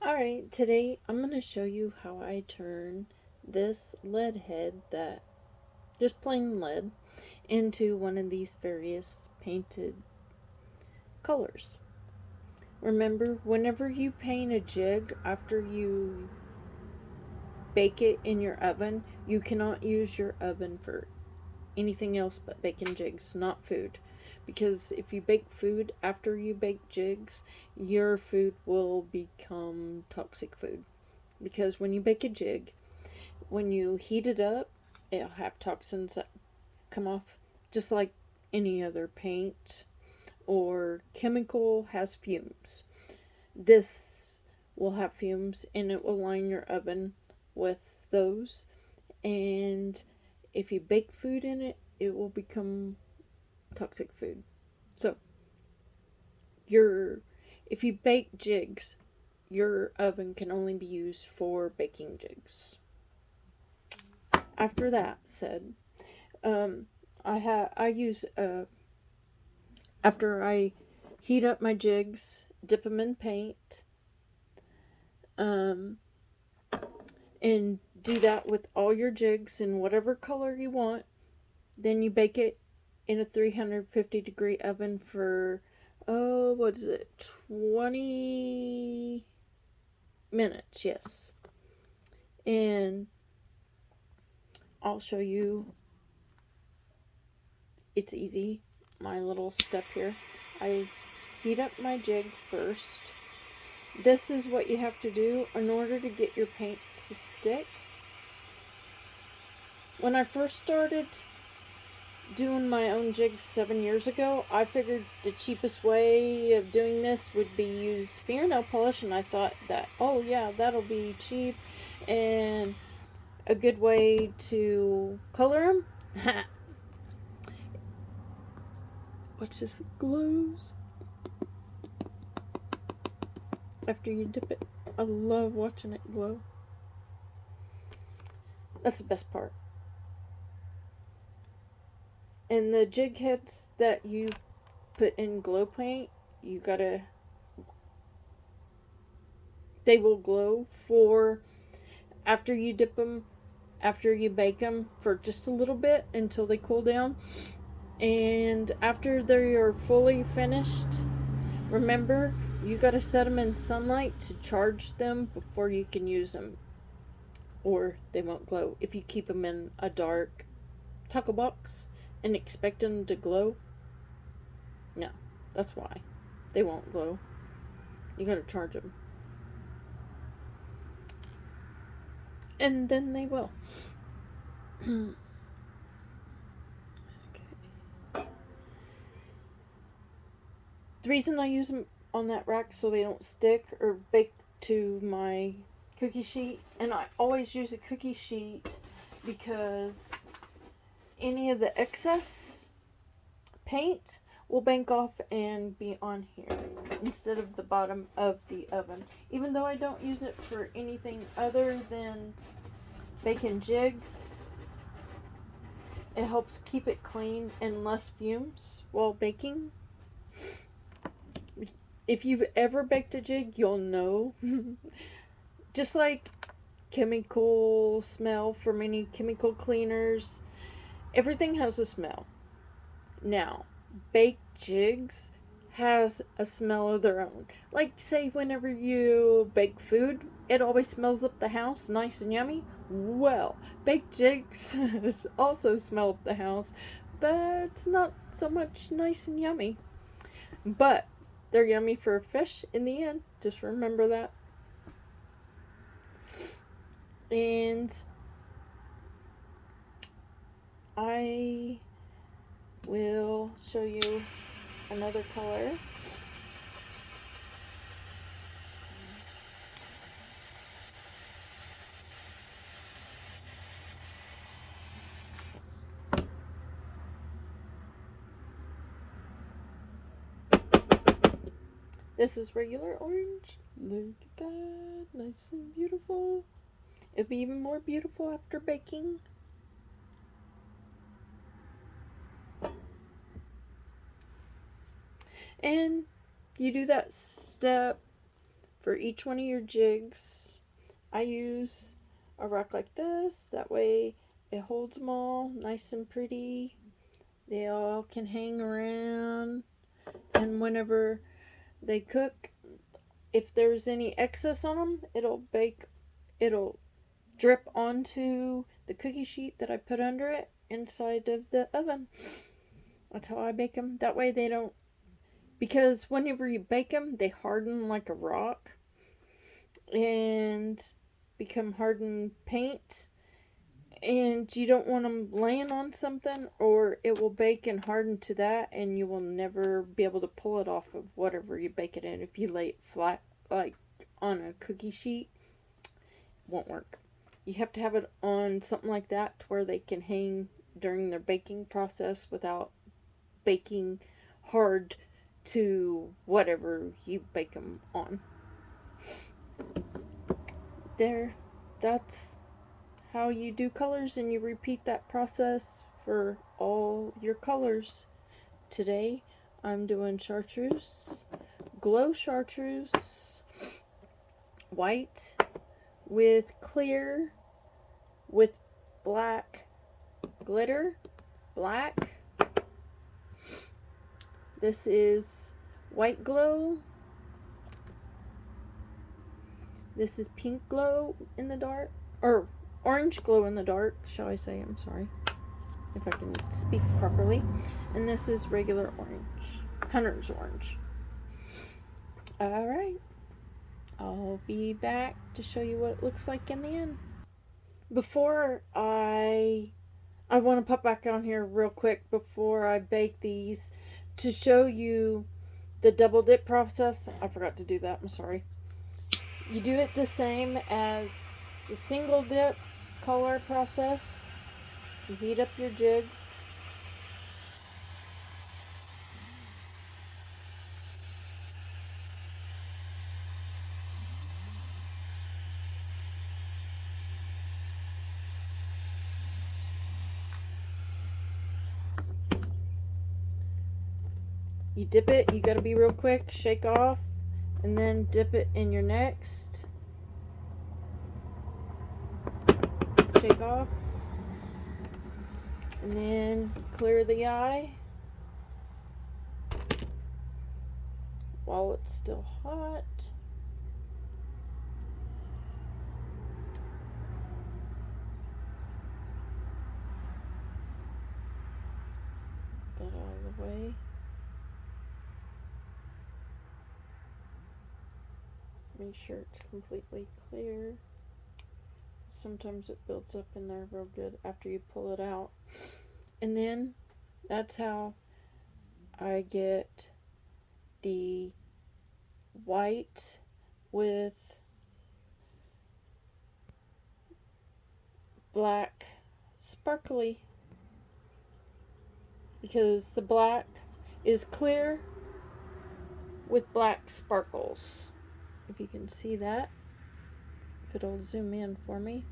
Alright, today I'm going to show you how I turn this lead head, that just plain lead, into one of these various painted colors. Remember, whenever you paint a jig after you bake it in your oven, you cannot use your oven for anything else but baking jigs, not food. Because if you bake food after you bake jigs, your food will become toxic food. Because when you bake a jig, when you heat it up, it'll have toxins that come off just like any other paint or chemical has fumes. This will have fumes and it will line your oven with those. And if you bake food in it, it will become toxic food. So, your if you bake jigs, your oven can only be used for baking jigs. After that said, um, I use after I heat up my jigs, dip them in paint, um, and do that with all your jigs in whatever color you want. Then you bake it in a 350-degree oven for, oh, what is it, 20 minutes, yes. And I'll show you, it's easy, my little step here. I heat up my jig first. This is what you have to do in order to get your paint to stick. When I first started doing my own jigs 7 years ago, I figured the cheapest way of doing this would be use fingernail polish, and I thought that, oh yeah, that'll be cheap and a good way to color them. Watch this, it glows after you dip it. I love watching it glow. That's the best part. And the jig heads that you put in glow paint, you gotta, they will glow for after you dip them, after you bake them for just a little bit until they cool down. And after they are fully finished, remember, you gotta set them in sunlight to charge them before you can use them, or they won't glow. If you keep them in a dark tackle box and expect them to glow, no, that's why they won't glow. You gotta charge them, and then they will. Okay. The reason I use them on that rack so they don't stick or bake to my cookie sheet, and I always use a cookie sheet because any of the excess paint will bank off and be on here instead of the bottom of the oven. Even though I don't use it for anything other than baking jigs, it helps keep it clean and less fumes while baking. If you've ever baked a jig, you'll know. Just like chemical smell from any chemical cleaners, everything has a smell. Now, baked jigs has a smell of their own. Like, say, whenever you bake food, it always smells up the house nice and yummy. Well, baked jigs also smell up the house, but it's not so much nice and yummy. But they're yummy for fish in the end. Just remember that. And I will show you another color. This is regular orange. Look at that. Nice and beautiful. It'll be even more beautiful after baking. And you do that step for each one of your jigs, I use a rock like this. That way it holds them all nice and pretty. They all can hang around, and whenever they cook, if there's any excess on them, it'll drip onto the cookie sheet that I put under it inside of the oven. That's how I bake them. That way they don't, because whenever you bake them, they harden like a rock and become hardened paint, and you don't want them laying on something, or it will bake and harden to that, and you will never be able to pull it off of whatever you bake it in. If you lay it flat like on a cookie sheet, it won't work. You have to have it on something like that to where they can hang during their baking process without baking hard to whatever you bake them on. There, that's how you do colors, and you repeat that process for all your colors. Today I'm doing chartreuse, glow chartreuse, white with clear with black glitter, black. This is white glow. This is pink glow in the dark, or orange glow in the dark, shall I say. I'm sorry, if I can speak properly. And this is regular orange, hunter's orange. Alright, I'll be back to show you what it looks like in the end. Before I want to pop back on here real quick before I bake these to show you the double dip process. I forgot to do that, I'm sorry. You do it the same as the single dip color process. You heat up your jig. You dip it, you gotta be real quick, shake off, and then dip it in your next. Shake off, and then clear the eye while it's still hot. Get that out of the way. Make sure it's completely clear. Sometimes it builds up in there real good after you pull it out. And then that's how I get the white with black sparkly, because the black is clear with black sparkles. If you can see that, if it'll zoom in for me,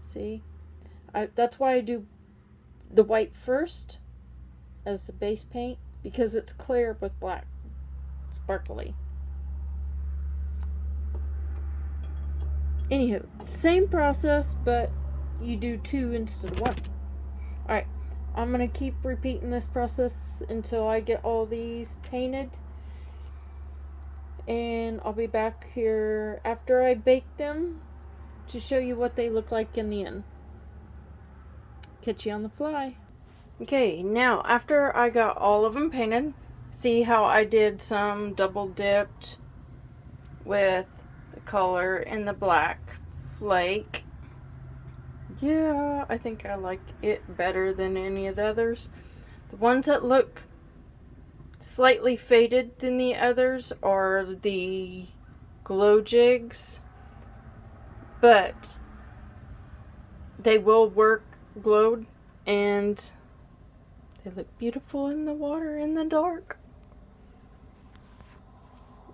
see, that's why I do the white first as the base paint, because it's clear with black sparkly. Anywho, same process, but you do two instead of one. Alright, I'm gonna keep repeating this process until I get all these painted, and I'll be back here after I bake them to show you what they look like in the end. Catch you on the fly. Okay, now after I got all of them painted, see how I did some double dipped with the color in the black flake. Yeah, I think I like it better than any of the others. The ones that look slightly faded than the others are the glow jigs, but they will work glowed, and they look beautiful in the water in the dark.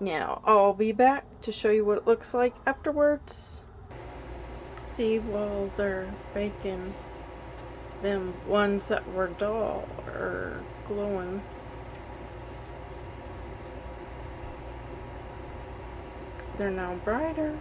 Now I'll be back to show you what it looks like afterwards. See, while they're baking, them ones that were dull are glowing. They're now brighter.